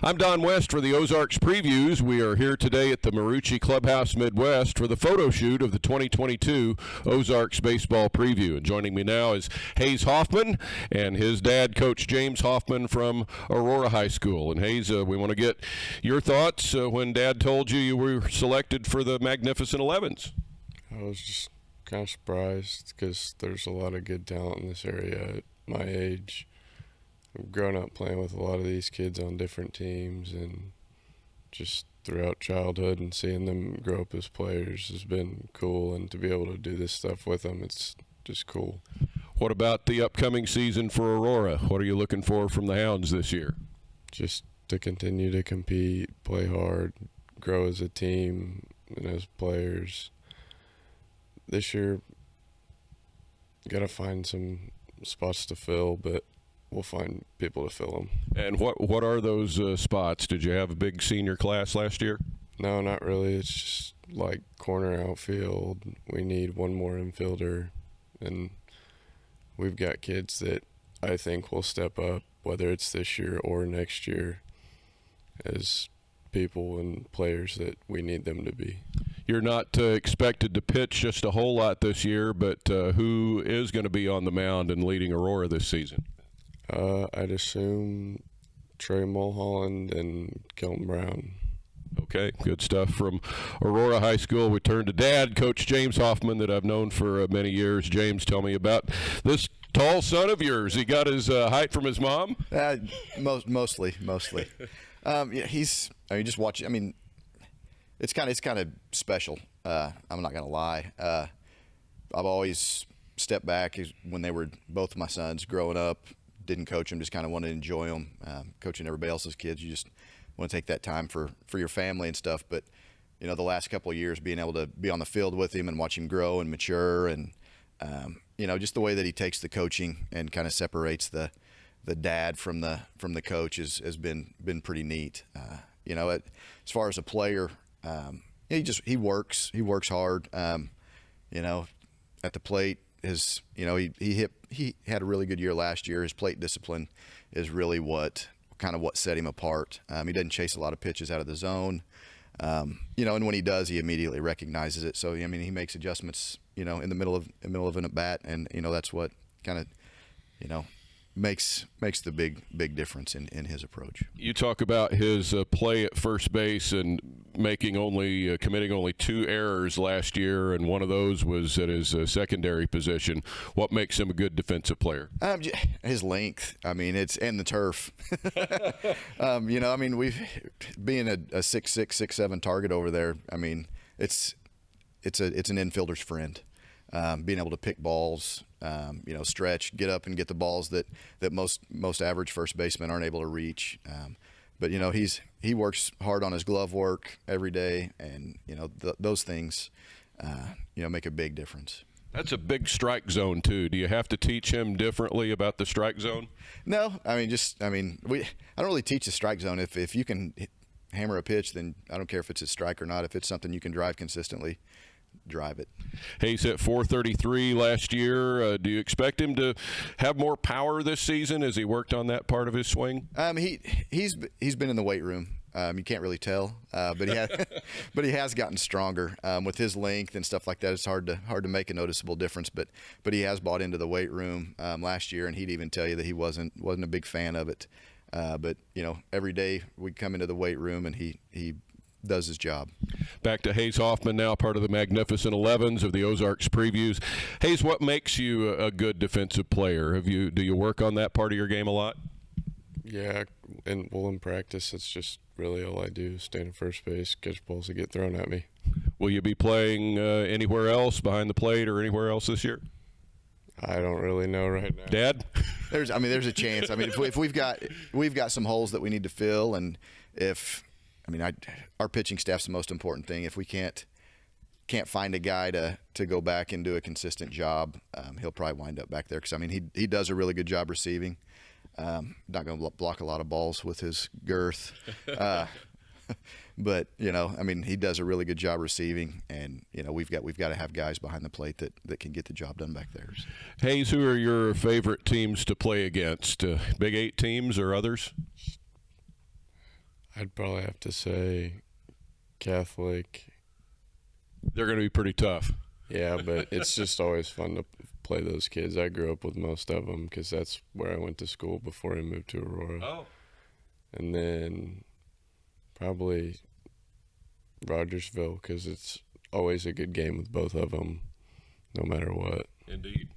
I'm Don West for the Ozarks Previews. We are here today at the Marucci Clubhouse Midwest for the photo shoot of the 2022 Ozarks Baseball Preview. And joining me now is Hayze Hoffman and his dad, Coach James Hoffman from Aurora High School. And Hayze, we want to get your thoughts when Dad told you you were selected for the Magnificent 11s. I was just kind of surprised because there's a lot of good talent in this area at my age. I've grown up playing with a lot of these kids on different teams, and just throughout childhood and seeing them grow up as players has been cool, and to be able to do this stuff with them, it's just cool. What about the upcoming season for Aurora? What are you looking for from the Hounds this year? Just to continue to compete, play hard, grow as a team and as players. This year, got to find some spots to fill, but we'll find people to fill them. And what are those spots? Did you have a big senior class last year? No, not really. It's just like corner outfield. We need one more infielder, and we've got kids that I think will step up, whether it's this year or next year, as people and players that we need them to be. You're not expected to pitch just a whole lot this year, but who is going to be on the mound and leading Aurora this season? I'd assume Trey Mulholland and Kelton Brown. Okay, good stuff from Aurora High School. We turn to Dad, Coach James Hoffman, that I've known for many years. James, tell me about this tall son of yours. He got his height from his mom? Mostly. Yeah, he's. I mean, just watch. I mean, it's kind of special. I'm not gonna lie. I've always stepped back when they were both of my sons growing up. Didn't coach them, just kind of wanted to enjoy them. Coaching everybody else's kids, you just want to take that time for your family and stuff. But you know, the last couple of years, being able to be on the field with him and watch him grow and mature, and you know, just the way that he takes the coaching and kind of separates the dad from the coach has been pretty neat. You know, as far as a player, he works hard. You know, at the plate. He had a really good year last year. His plate discipline is really what set him apart. He doesn't chase a lot of pitches out of the zone, you know, and when he does, he immediately recognizes it. So I mean, he makes adjustments, you know, in the middle of an at bat, and you know, that's what kind of, you know, makes the big difference in his approach. You talk about his play at first base and committing only 2 errors last year, and one of those was at his secondary position. What makes him a good defensive player? His length. I mean, and the turf. You know, I mean, being a 6'6", 6'7" target over there. I mean, it's an infielder's friend. Being able to pick balls, you know, stretch, get up and get the balls that most average first basemen aren't able to reach. But you know, he works hard on his glove work every day, and you know, those things, you know, make a big difference. That's a big strike zone too. Do you have to teach him differently about the strike zone? No, I mean, I don't really teach the strike zone. If you can hammer a pitch, then I don't care if it's a strike or not. If it's something you can drive consistently, drive it. Hayze hit .433 last year. Do you expect him to have more power this season as he worked on that part of his swing? He's been in the weight room. You can't really tell, but he has gotten stronger with his length and stuff like that. It's hard to make a noticeable difference, but he has bought into the weight room last year, and he'd even tell you that he wasn't a big fan of it. But you know, every day we come into the weight room and he does his job. Back to Hayze Hoffman now, part of the Magnificent 11s of the Ozarks Previews. Hayze, what makes you a good defensive player? Do you work on that part of your game a lot? Yeah, and in practice, it's just really all I do: stand at first base, catch balls that get thrown at me. Will you be playing anywhere else behind the plate or anywhere else this year? I don't really know right now. Dad? There's a chance. I mean, if we've got some holes that we need to fill, and our pitching staff's the most important thing. If we can't find a guy to go back and do a consistent job, he'll probably wind up back there, because I mean, he does a really good job receiving. Not going to block a lot of balls with his girth, but you know, I mean, he does a really good job receiving, and you know, we've got to have guys behind the plate that can get the job done back there. Hayze, who are your favorite teams to play against? Big 8 teams or others? I'd probably have to say Catholic. They're going to be pretty tough. Yeah, but it's just always fun to play those kids. I grew up with most of them because that's where I went to school before I moved to Aurora. Oh. And then probably Rogersville because it's always a good game with both of them, no matter what. Indeed.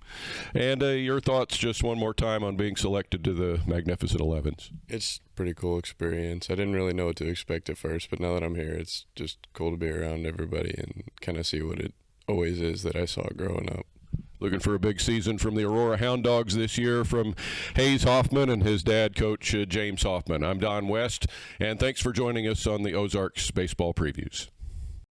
And your thoughts just one more time on being selected to the Magnificent 11s. It's a pretty cool experience. I didn't really know what to expect at first, but now that I'm here, it's just cool to be around everybody and kind of see what it always is that I saw growing up. Looking for a big season from the Aurora Hound Dogs this year from Hayze Hoffman and his dad, Coach James Hoffman. I'm Don West, and thanks for joining us on the Ozarks Baseball Previews.